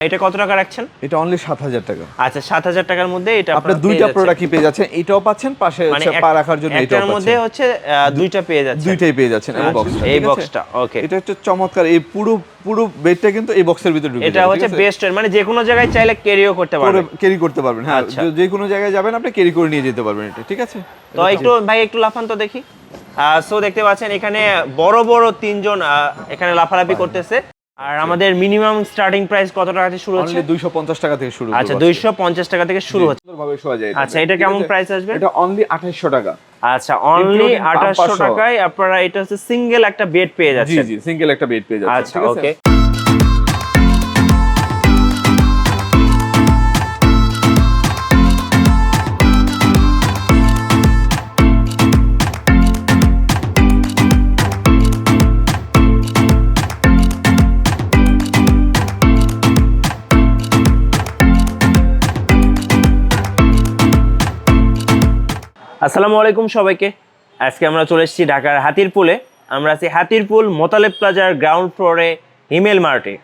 এটা কত টাকা রাখছেন? এটা অনলি ৭০০০ টাকা। আচ্ছা ৭০০০ টাকার মধ্যে এটা আপনি দুইটা প্রোডাক্টই পেয়ে যাচ্ছেন, এটাও পাচ্ছেন, পাশে হচ্ছে পা রাখার জন্য এটাও পাচ্ছেন। এটার মধ্যে হচ্ছে দুইটা পেয়ে যাচ্ছেন। দুইটাই পেয়ে যাচ্ছেন এই বক্সটা। এই বক্সটা ওকে। এটা হচ্ছে চমৎকার, এই পুরো বেডটা কিন্তু এই বক্সের ভিতরে ঢুকে যাবে। এটা হচ্ছে বেস্ট, মানে যে কোনো জায়গায় চাইলে ক্যারিও করতে পারবেন। ক্যারি করতে পারবেন, হ্যাঁ, যে কোনো জায়গায় যাবেন আপনি ক্যারি করে নিয়ে যেতে পারবেন এটা, ঠিক আছে? তো একটু ভাই একটু লাফান তো দেখি। সো দেখতে পাচ্ছেন এখানে বড় বড় তিনজন এখানে লাফালাফি করতেছে। আর আমাদের মিনিমাম স্টার্টিং প্রাইস কত টাকা থেকে শুরু হচ্ছে? অনলি 250 টাকা থেকে শুরু। আচ্ছা 250 টাকা থেকে শুরু হচ্ছে। সুন্দরভাবে শোয়া যায়। আচ্ছা এটা কেমন প্রাইস আসবে? এটা অনলি 2800 টাকা। আচ্ছা অনলি 2800 টাকায় আপনারা এটা হচ্ছে সিঙ্গেল একটা বেড পেয়ে যাচ্ছেন। জি সিঙ্গেল একটা বেড পেয়ে যাচ্ছেন। আচ্ছা ওকে। আসসালামু আলাইকুম সবাইকে। আজকে আমরা চলে এসেছি ঢাকার হাতিরপুলে। আমরা আছি হাতিরপুল মোতালেব প্লাজার গ্রাউন্ড ফ্লোরে হিমেল মার্টে।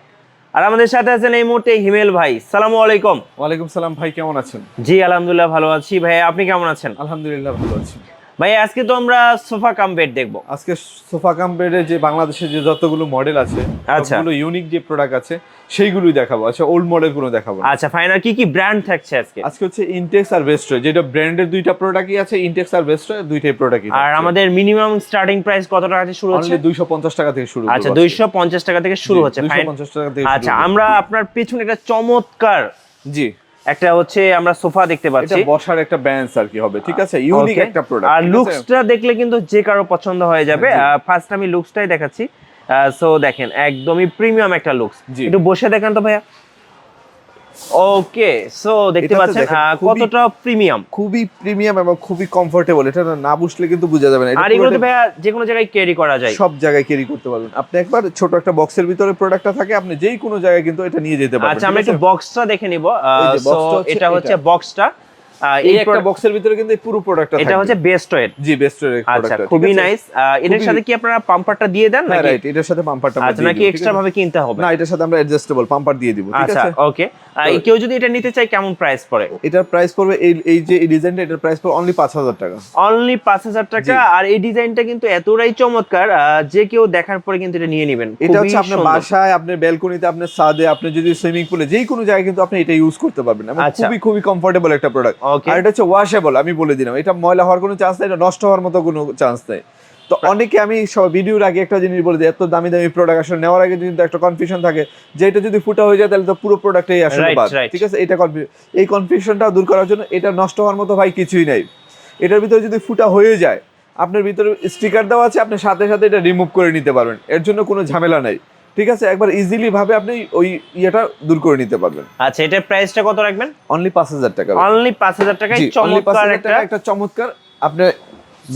আর আমাদের সাথে আছেন এই মুহূর্তে হিমেল ভাই। আসসালামু আলাইকুম। ওয়ালাইকুম সালাম ভাই, কেমন আছেন? জি আলহামদুলিল্লাহ ভালো আছি। ভাই আপনি কেমন আছেন? আলহামদুলিল্লাহ ভালো আছি। ভাই আজকে তো আমরা সোফা কাম বেড দেখবো। আজকে সোফা কাম বেডে যে বাংলাদেশে যে যতগুলো মডেল আছে, সবগুলো ইউনিক যে প্রোডাক্ট আছে সেইগুলোই দেখাবো। আচ্ছা ওল্ড মডেল গুলো দেখাবো। আচ্ছা ফাইনাল কি কি ব্র্যান্ড থাকছে আজকে? আজকে হচ্ছে ইনটেক্স আর বেস্ট্রয়, যেটা ব্র্যান্ডের দুইটা প্রোডাক্টই আছে, ইনটেক্স আর বেস্ট্রয় দুইটাই প্রোডাক্টই। আর আমাদের মিনিমাম স্টার্টিং প্রাইস কত টাকা থেকে শুরু হচ্ছে? অনলি 250 টাকা থেকে শুরু। আচ্ছা 250 টাকা থেকে শুরু হচ্ছে। 250 টাকা থেকে। আচ্ছা আমরা আপনার পেছনে একটা চমৎকার জি একটা হচ্ছে আমরা সোফা দেখতে পাচ্ছি। এটা বসার একটা বেঞ্চ আর কি হবে, ঠিক আছে? ইউনিক একটা প্রোডাক্ট। আর লুকসটা দেখলে কিন্তু যে কারো পছন্দ হয়ে যাবে। ফার্স্ট আমি লুকসটাই দেখাচ্ছি। সো দেখেন একদমই প্রিমিয়াম একটা লুকস। একটু বসে দেখেন তো ভাইয়া। ওকে সো দেখতে পাচ্ছেন কতটা প্রিমিয়াম। খুবই প্রিমিয়াম এবং খুবই কমফোর্টেবল। এটা না বসলে কিন্তু বোঝা যাবে না। আর এগুলো তো ভাইয়া যে কোনো জায়গায় ক্যারি করা যায়, সব জায়গায় ক্যারি করতে পারবেন। আপনি একবার ছোট একটা বক্সের ভিতরে প্রোডাক্টটা থাকে, আপনি যেই কোনো জায়গায় কিন্তু এটা নিয়ে যেতে পারবেন। আচ্ছা আমরা একটু বক্সটা দেখে নিব। সো এটা হচ্ছে বক্সটা। এই একটা বক্সের ভিতরে কিন্তু এই পুরো প্রোডাক্টটা এটা হচ্ছে বেস্টওয়ের। জি বেস্টওয়ের প্রোডাক্ট। আচ্ছা খুবই নাইস। এটার সাথে কি আপনারা পাম্পারটা দিয়ে দেন নাকি? রাইট, এটার সাথে পাম্পারটা আমরা দিই। আচ্ছা নাকি এক্সট্রা ভাবে কিনতে হবে? না, এটার সাথে আমরা অ্যাডজাস্টেবল পাম্পার দিয়ে দিব, ঠিক আছে? আচ্ছা ওকে। কেউ যদি এটা নিতে চায় কেমন প্রাইস পড়ে? এটার প্রাইস পড়বে এই যে এই ডিজাইনটা, এটার প্রাইস পড়বে অনলি 5000 টাকা। অনলি 5000 টাকা। আর এই ডিজাইনটা কিন্তু এতটাই চমৎকার যে কেউ দেখার পরে কিন্তু এটা নিয়ে নেবেন। এটা হচ্ছে আপনার বাসায়, আপনার ব্যালকনিতে, আপনার ছাদে, আপনি যদি সুইমিং পুলে, যেই কোনো জায়গায় কিন্তু আপনি এটা ইউজ করতে পারবেন। এবং খুবই কমফোর্টেবল একটা প্রোডাক্ট। আর এটা হচ্ছে ওয়াশেবল, আমি বলে দিলাম। এটা ময়লা হওয়ার কোনো চান্স নেই, এটা নষ্ট হওয়ার মতো কোনো চান্স নেই। তো অনেকে, আমি সব ভিডিওর আগে একটা জিনিস বলে দিই, এত দামি দামি প্রোডাক্ট আসলে নেওয়ার আগে কিন্তু একটা কনফিউশন থাকে যে এটা যদি ফুটা হয়ে যায় তাহলে তো পুরো প্রোডাক্টই আসলে বাদ, ঠিক আছে? এটা এই কনফিউশনটা দূর করার জন্য এটা নষ্ট হওয়ার মতো ভাই কিছুই নাই। এটার ভিতরে যদি ফুটা হয়ে যায়, আপনার ভিতরে স্টিকার দেওয়া আছে, আপনি সাথে সাথে এটা রিমুভ করে নিতে পারবেন। এর জন্য কোনো ঝামেলা নাই, ঠিক আছে? একবার ইজিলি ভাবে আপনি ওই ইয়েটা দূর করে নিতে পারবেন। আচ্ছা এটার প্রাইসটা কত রাখবেন? অনলি 5000 টাকা। অনলি 5000 টাকায় চমৎকার একটা চমৎকার আপনি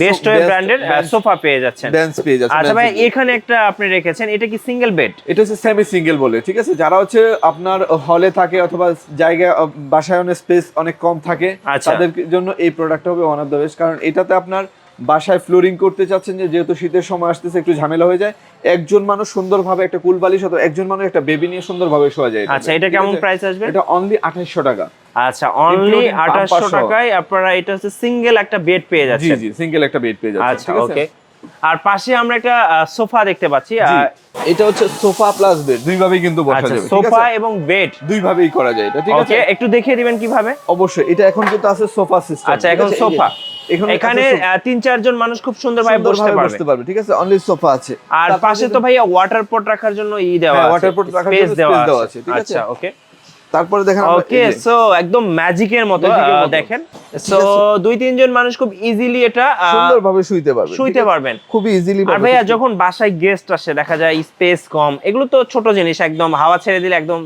বেস্টওয়ের ব্র্যান্ডের সোফা পেয়ে যাচ্ছেন, বেঞ্চ পেয়ে যাচ্ছেন। আচ্ছা ভাই এখানে একটা আপনি রেখেছেন, এটা কি সিঙ্গেল বেড? এটা হচ্ছে সেমি সিঙ্গেল বলে, ঠিক আছে? যারা হচ্ছে আপনার হলে থাকে অথবা জায়গা বাসায় অনেক স্পেস অনেক কম থাকে, তাদের জন্য এই প্রোডাক্টটা হবে ওয়ান অফ দ্য বেস্ট। কারণ এটাতে আপনার বাসায় ফ্লোরিং করতে চাচ্ছেন, যেহেতু শীতের সময় আসতেছে একটু ঝামেলা হয়ে যায়, একজন মানুষ সুন্দরভাবে একটা কুল বালিশ অথবা একজন মানুষ একটা বেবি নিয়ে সুন্দরভাবে শোয়া যায়। আচ্ছা এটা কেমন প্রাইস আসবে? এটা অনলি 2800 টাকা। আচ্ছা অনলি 2800 টাকায় আপনারা এটা হচ্ছে সিঙ্গেল একটা বেড পেয়ে যাচ্ছেন। জি সিঙ্গেল একটা বেড পেয়ে যাচ্ছেন। আচ্ছা ওকে। আর পাশে আমরা একটা সোফা দেখতে পাচ্ছি। এটা হচ্ছে সোফা প্লাস বেড, দুই ভাবেই কিন্তু বসা যাবে। সোফা এবং বেড দুই ভাবেই করা যায় এটা, ঠিক আছে? ওকে একটু দেখিয়ে দিবেন কিভাবে? অবশ্যই। এটা এখন কিন্তু আছে সোফা সিস্টেম। আচ্ছা এখন সোফা, এখানে 3-4 জন মানুষ খুব সুন্দরভাবে বসতে পারবে, ঠিক আছে? অনলি সোফা আছে। আর পাশে তো ভাইয়া ওয়াটার পট রাখার জন্য দেওয়া আছে, ওয়াটার পট রাখার জন্য স্পেস দেওয়া আছে, ঠিক আছে? আচ্ছা ওকে। তারপরে দেখেন ওকে সো একদম ম্যাজিকের মতো দেখেন। সো 2-3 জন মানুষ খুব ইজিলি এটা সুন্দরভাবে শুইতে পারবেন খুব ইজিলি। আর ভাইয়া যখন বাসায় গেস্ট আসে দেখা যায় স্পেস কম, এগুলো তো ছোট জিনিস, একদম হাওয়া ছেড়ে দিলে একদম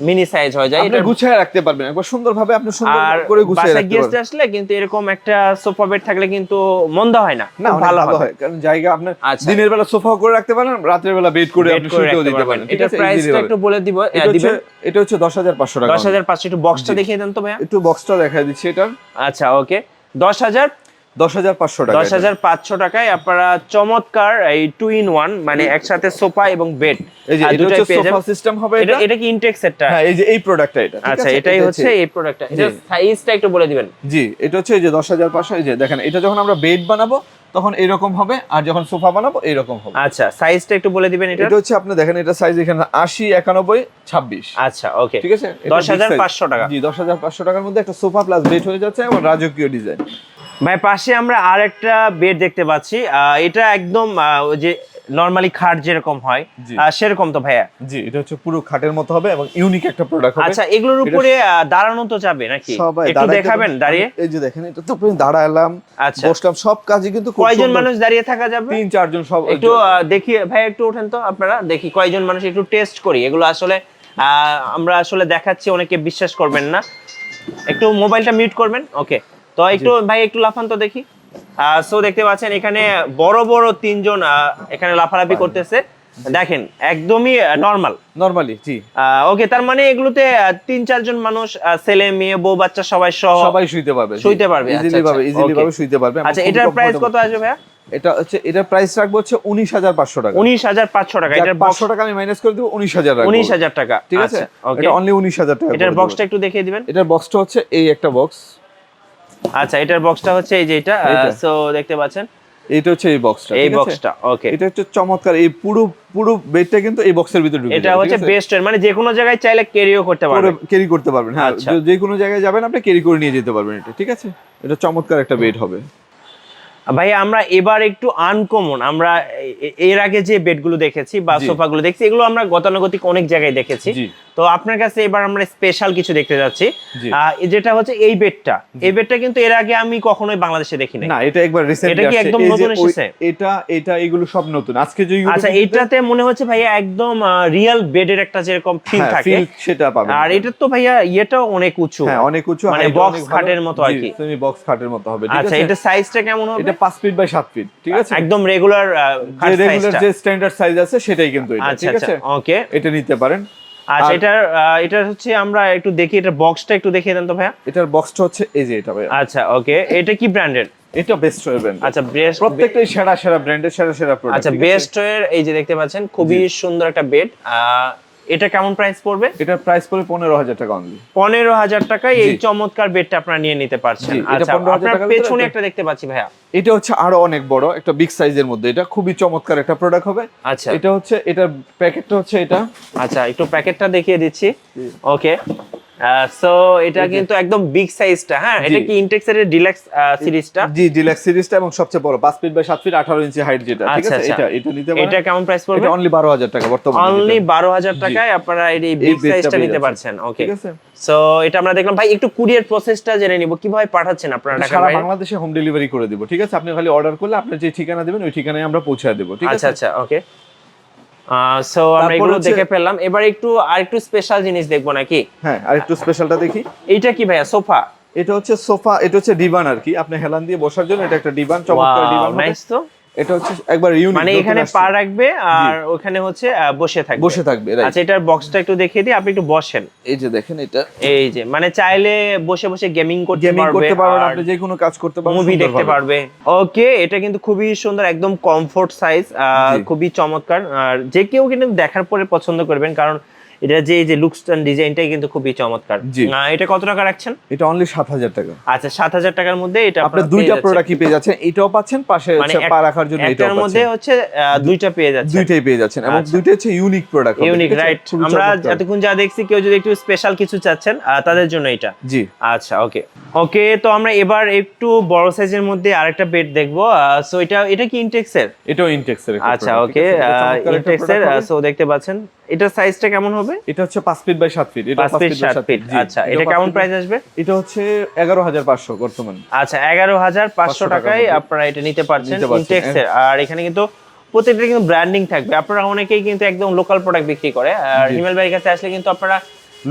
মিনি সাইজ হয়ে যায়। এটা গুছিয়ে রাখতে পারবেন একবার সুন্দরভাবে, আপনি সুন্দর করে গুছিয়ে রাখতে পারবেন। গেস্ট আসলে কিন্তু এরকম একটা সোফা বেড থাকলে কিন্তু মন্দ হয় না, ভালো হয়। কারণ জায়গা আপনি দিনের বেলা সোফা করে রাখতে পারেন, রাতের বেলা বেড করে আপনি শুতেও দিতে পারেন। এটা প্রাইসটা একটু বলে দিবেন। এটা হচ্ছে 10500 টাকা। 10500। একটু বক্সটা দেখিয়ে দেন তো ভাইয়া। একটু বক্সটা দেখাই দিচ্ছি এটা। আচ্ছা ওকে 10000 10,500 টাকা। 10,500 টাকায় আপনারা চমৎকার এই 2 in 1 মানে একসাথে সোফা এবং বেড এই যে এটা হচ্ছে সোফা সিস্টেম হবে। এটা কি ইনটেক্স সেটটা? হ্যাঁ, এই যে এই প্রোডাক্টটা এটা। আচ্ছা, এটাই হচ্ছে এই প্রোডাক্টটা। এটা সাইজটা একটু বলে দিবেন। জি, এটা হচ্ছে এই যে 10,500। এই যে দেখেন, এটা যখন আমরা বেড বানাবো তখন এরকম হবে, আর যখন সোফা বানাবো এরকম হবে। আচ্ছা, সাইজটা একটু বলে দিবেন। এটা হচ্ছে আপনি দেখেন, এটা সাইজ এখানে 80, 91, 26। আচ্ছা, ওকে, ঠিক আছে। 10,500 টাকা। জি, 10,500 টাকার মধ্যে একটা সোফা প্লাস বেড হয়ে যাচ্ছে এবং রাজকীয় ডিজাইন। ভাই পাশে আমরা আরেকটা বেড দেখতে পাচ্ছি, এটা একদম ওই যে নরমালি খাট যেরকম হয় সেরকম তো ভাইয়া? জি, এটা হচ্ছে পুরো খাটের মতো হবে এবং ইউনিক একটা প্রোডাক্ট হবে। আচ্ছা, এগুলোর উপরে দাঁড়ানো তো যাবে নাকি? একটু দেখাবেন দাঁড়িয়ে? এই যে দেখেন, এটা তো আপনি দাঁড়ালাম, বসলাম, সব কাজই কিন্তু খুব সুন্দর। কয়জন মানুষ দাঁড়িয়ে থাকা যাবে? 3-4 জন। সব একটু দেখি ভাই, একটু ওঠেন তো আপনারা, দেখি কয়জন মানুষ, একটু টেস্ট করি। এগুলো আসলে আমরা আসলে দেখাচ্ছি, অনেকে বিশ্বাস করবেন না। একটু মোবাইলটা মিউট করবেন। ওকে, তো একটু ভাই একটু লাফান তো দেখি। সো দেখতে পাচ্ছেন এখানে বড় বড় 3 জন এখানে লাফালাফি করতেছে। দেখেন একদমই নরমালি। জি, ওকে, তার মানে এগুলোতে 3-4 জন মানুষ, ছেলে মেয়ে বউ বাচ্চা সবাই শুইতে পারবে। ইজিলি ভাবে শুইতে পারবে। আচ্ছা, এটার প্রাইস কত আসবে ভাইয়া? এটা হচ্ছে, এটার প্রাইস রাখবো হচ্ছে 19,500 টাকা। 19,500 টাকা। এটার 500 টাকা আমি মাইনাস করে দেব, 19,000 রাখবো। 19,000 টাকা, ঠিক আছে। এটা অনলি 19,000 টাকা। এটার বক্সটা একটু দেখিয়ে দিবেন। এটার বক্সটা হচ্ছে এই একটা বক্স। আচ্ছা, এটার বক্সটা হচ্ছে এই যে এটা। সো দেখতে পাচ্ছেন, এটা হচ্ছে এই বক্সটা। এই বক্সটা, ওকে। এটা হচ্ছে চমৎকার। এই পুরো বেডটা কিন্তু এই বক্সের ভিতরে ঢুকে যাবে। এটা হচ্ছে বেস্ট, মানে যে কোনো জায়গায় চাইলে ক্যারিও করতে পারবেন। ক্যারি করতে পারবেন, হ্যাঁ, যে কোনো জায়গায় যাবেন আপনি ক্যারি করে নিয়ে যেতে পারবেন এটা। ঠিক আছে, এটা চমৎকার একটা বেড হবে। ভাই আমরা এবার একটু আনকমন, আমরা এর আগে যে বেডগুলো দেখেছি বা সোফাগুলো দেখছি, এগুলো আমরা গতানুগতিক অনেক জায়গায় দেখেছি। তো আপনার কাছে এবার আমরা স্পেশাল কিছু দেখতে যাচ্ছি, যেটা হচ্ছে এই বেডটা কিন্তু এর আগে আমি কখনোই বাংলাদেশে দেখি নাই। না, এটা একবার রিসেন্টলি এটা কি একদম নতুন এসেছে? এটা এগুলো সব নতুন আজকে যে। আচ্ছা, এটাতে মনে হচ্ছে ভাইয়া একদম রিয়েল বেডের একটা যেরকম ফিল থাকে সেটা পাবেন। আর এটা তো ভাইয়া ইয়েটাও অনেক উঁচু। হ্যাঁ, অনেক উঁচু, মানে বক্স খাটের মতো আর কি। তুমি বক্স খাটের মতো হবে। ঠিক আছে। আচ্ছা, এটা সাইজটা কেমন হবে? এটা 5 ফিট বাই 7 ফিট। ঠিক আছে, একদম রেগুলার খাট সাইজটা, যে স্ট্যান্ডার্ড সাইজ আছে সেটাই কিন্তু এটা। ঠিক আছে, ওকে, এটা নিতে পারেন। আচ্ছা, এটা হচ্ছে আমরা একটু দেখি, এটা বক্সটা একটু দেখিয়ে দেন তো ভাইয়া। এটার বক্সটা হচ্ছে এই যে এটা ভাইয়া। আচ্ছা, ওকে, এটা কি ব্র্যান্ডের? এটা বেস্ট ওয়্যার ব্র্যান্ড। আচ্ছা, বেস্ট, প্রত্যেকটাই সেরা ব্র্যান্ডের সেরা প্রোডাক্ট। আচ্ছা, বেস্ট ওয়্যার এই যে দেখতে পাচ্ছেন, খুবই সুন্দর একটা বেড। এটা কেমন প্রাইস পড়বে? এটার প্রাইস পড়বে 15,000 টাকা অনলি। 15,000 টাকায় এই চমৎকার বেডটা আপনারা নিয়ে নিতে পারছেন। আচ্ছা, আপনার পেছনে একটা দেখতে পাচ্ছি ভাইয়া, এটা হচ্ছে আরো অনেক বড় একটা বিগ সাইজের মধ্যে। এটা খুবই চমৎকার একটা প্রোডাক্ট হবে। আচ্ছা, এটা হচ্ছে, এটার প্যাকেটটা হচ্ছে এটা। আচ্ছা, একটু প্যাকেটটা দেখিয়ে দিচ্ছি। ওকে, সো এটা কিন্তু একদম বিগ সাইজটা। হ্যাঁ, এটা কি ইনটেক্সের ডিলাক্স সিরিজটা? জি, ডিলাক্স সিরিজটা এবং সবচেয়ে বড় 5 feet by 7 feet 18 inch height যেটা। ঠিক আছে, এটা নিতে পারেন। এটা কেমন প্রাইস পড়বে? এটা অনলি 12,000 টাকা বর্তমানে। অনলি 12,000 টাকায় আপনারা এই বিগ সাইজটা নিতে পারছেন। ওকে, ঠিক আছে। সো এটা আমরা দেখলাম। ভাই একটু কুরিয়ার প্রসেসটা জেনে নিব, কিভাবে পাঠাচ্ছেন আপনারা ঢাকা? সারা বাংলাদেশে হোম ডেলিভারি করে দিব। ঠিক আছে, আপনি খালি অর্ডার করলে আপনার যে ঠিকানা দিবেন ওই ঠিকানায় আমরা পৌঁছে দেব। ঠিক আছে, আচ্ছা, ওকে। সো আমরা এগুলো দেখে ফেললাম, এবার আরেকটু স্পেশাল জিনিস দেখবো নাকি? হ্যাঁ, আরেকটু স্পেশালটা দেখি। এইটা কি ভাইয়া? সোফা? এটা হচ্ছে সোফা, এটা হচ্ছে ডিভান আর কি, আপনি হেলান দিয়ে বসার জন্য। এটা একটা ডিভান, চমৎকার ডিভান। নাইস। তো এটা হচ্ছে একবার ইউনিক, মানে এখানে পা রাখবে আর ওখানে হচ্ছে বসে থাকবে। আচ্ছা, এটার বক্সটা একটু দেখিয়ে দিই, আপনি একটু বসেন। এই যে দেখেন, এটা এই যে মানে চাইলে বসে গেমিং করতে পারবেন, আপনি যে কোনো কাজ করতে পারবেন, মুভি দেখতে পারবে। ওকে, এটা কিন্তু খুবই সুন্দর, একদম কমফোর্ট সাইজ, খুবই চমৎকার। আর যে কেউ কিন্তু দেখার পরে পছন্দ করবেন, কারণ এটা যে লুকস এন্ড ডিজাইনটাই কিন্তু খুবই চমৎকার। এটা কত টাকা রাখছেন? এটা অনলি 7,000 টাকা। আচ্ছা, 7,000 টাকার মধ্যে এটা আপনি দুইটা প্রোডাক্টই পেয়ে যাচ্ছেন। এটাও পাচ্ছেন, পাশে হচ্ছে পা রাখার জন্য এটাও পাচ্ছেন। এটার মধ্যে হচ্ছে দুইটা পেয়ে যাচ্ছেন। দুইটাই পেয়ে যাচ্ছেন এবং দুইটা হচ্ছে ইউনিক প্রোডাক্ট। Unique, right. আমরা এতক্ষণ যা দেখছি, কেউ যদি একটু স্পেশাল কিছু চাচ্ছেন তাদের জন্য এটা। জি, আচ্ছা, ওকে, তো আমরা এবার একটু বড় সাইজের মধ্যে আরেকটা বেড দেখবো। সো এটা কি ইনটেক্সের? এটাও ইনটেক্সের। আচ্ছা, ওকে, ইনটেক্সের। সো দেখতে পাচ্ছেন, এটা সাইজটা কেমন হবে? এটা হচ্ছে 5 ফিট বাই 7 ফিট। এটা 5 ফিট বাই 7 ফিট। আচ্ছা, এটা কেমন প্রাইস আসবে? এটা হচ্ছে 11,500 বর্তমানে। আচ্ছা, 11,500 টাকায় আপনারা এটা নিতে পারছেন ইনটেক্সের। আর এখানে কিন্তু প্রত্যেকটা কিন্তু ব্র্যান্ডিং থাকবে। আপনারা অনেকেই কিন্তু একদম লোকাল প্রোডাক্ট বিক্রি করে, আর হিমেল ভাইয়ের কাছে আসলে কিন্তু আপনারা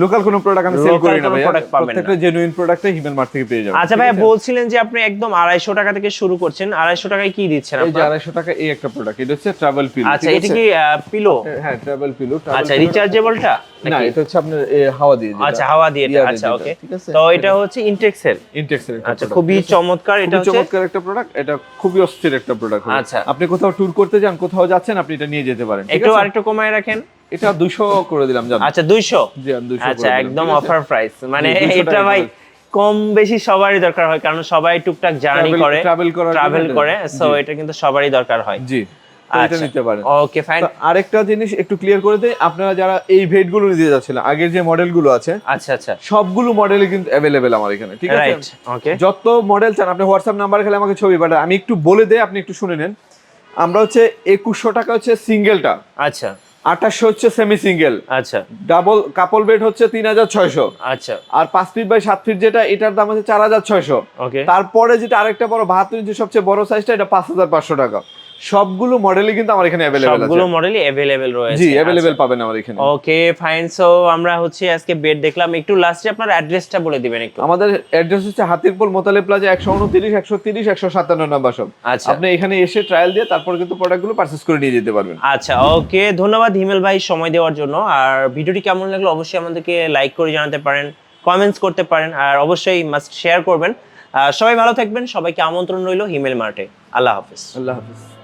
লোকাল কোনো প্রোডাক্ট আমি সেল Local করি না কোনো ভাইয়া, product পাবেন না। প্রত্যেকটা জেনুইন প্রোডাক্টই হিমেল মার্ট থেকে পেয়ে যাবেন। আচ্ছা ভাইয়া, বলছিলেন যে আপনি একদম 250 টাকা থেকে শুরু করছেন, 250 টাকায় কি দিচ্ছেন এই যে আপনারা? 250 টাকা এই একটা প্রোডাক্ট, এটা হচ্ছে ট্রাভেল পিলো। আচ্ছা, এটা কি পিলো? হ্যাঁ ট্রাভেল পিলো। আচ্ছা, রিচার্জেবলটা না, এটা হচ্ছে আপনার হাওয়া দিয়ে যেটা। আচ্ছা, হাওয়া দিয়ে এটা। আচ্ছা, ওকে। তো এটা হচ্ছে ইনটেক্সের। ইনটেক্সের একটা আচ্ছা, product, খুবই ঠিক আছে? চমৎকার। এটা খুবই হচ্ছে চমৎকার একটা প্রোডাক্ট, এটা খুবই অস্থির একটা প্রোডাক্ট। আচ্ছা। আপনি কোথাও ট্যুর করতে যান, কোথাও যাচ্ছেন, আপনি এটা নিয়ে যেতে পারেন, ঠিক একটু আছে? আরেকটু কমায় রাখেন। এটা 200 করে দিলাম জান। আচ্ছা, 200। জি, আমি 200 আচ্ছা, করে দিলাম, একদম ঠিক আছে? Offer price. মানে 200 এটা টাকা ভাই করে। কম বেশি সবারই দরকার হয়, কারণ সবাই টুকটাক জার্নি করে, ট্রাভেল করে, সো এটা কিন্তু সবারই দরকার হয়। জি, তো এটা নিতে পারেন। ওকে, ফাইন। তো আরেকটা জিনিস একটু ক্লিয়ার করে দেই, আপনারা যারা এই ভেট গুলো নিতে যাচ্ছিলেন, আগের যে মডেল গুলো আছে, আচ্ছা আচ্ছা, সবগুলো মডেলই কিন্তু অ্যাভেলেবেল আমার এখানে, ঠিক আছে? রাইট, ওকে। যত মডেল চান আপনি হোয়াটসঅ্যাপ নাম্বার খেলে আমাকে ছবি পাঠান, আমি একটু বলে দেই, আপনি একটু শুনে নেন। আমরা হচ্ছে 2100 টাকা হচ্ছে সিঙ্গেলটা, আচ্ছা 2800 হচ্ছে সেমি সিঙ্গেল, আচ্ছা ডাবল কাপল বেড হচ্ছে 3600, আচ্ছা, আর 5 ফিট বাই 7 ফিট যেটা, এটার দাম হচ্ছে 4600। ওকে। তারপরে যেটা আরেকটা বড় 72 ইঞ্চি সবচেয়ে বড় সাইজটা, এটা 5500 টাকা। সবগুলো মডেলই কিন্তু আমার এখানে অ্যাভেলেবেল আছে, সবগুলো মডেলই अवेलेबल রয়েছে। জি অ্যাভেলেবেল পাবেন আমার এখানে। ওকে, ফাইন। সো আমরা হচ্ছে আজকে বেড দেখলাম, একটু লাস্টে আপনার অ্যাড্রেসটা বলে দিবেন একটু। আমাদের অ্যাড্রেস হচ্ছে Hatirpool Motaleb plaza 129 130 157 number shop. আচ্ছা, আপনি এখানে এসে ট্রায়াল দিয়ে তারপর কিন্তু প্রোডাক্টগুলো পারচেজ করে নিয়ে যেতে পারবেন। আচ্ছা, ওকে। ধন্যবাদ হিমেল ভাই সময় দেওয়ার জন্য। আর ভিডিওটি কেমন লাগলো অবশ্যই আমাদেরকে লাইক করে জানাতে পারেন, কমেন্টস করতে পারেন, আর অবশ্যই মাস্ট শেয়ার করবেন। সবাই ভালো থাকবেন, সবাইকে আমন্ত্রণ রইল হিমেল মার্টে। আল্লাহ হাফেজ। আল্লাহ হাফেজ।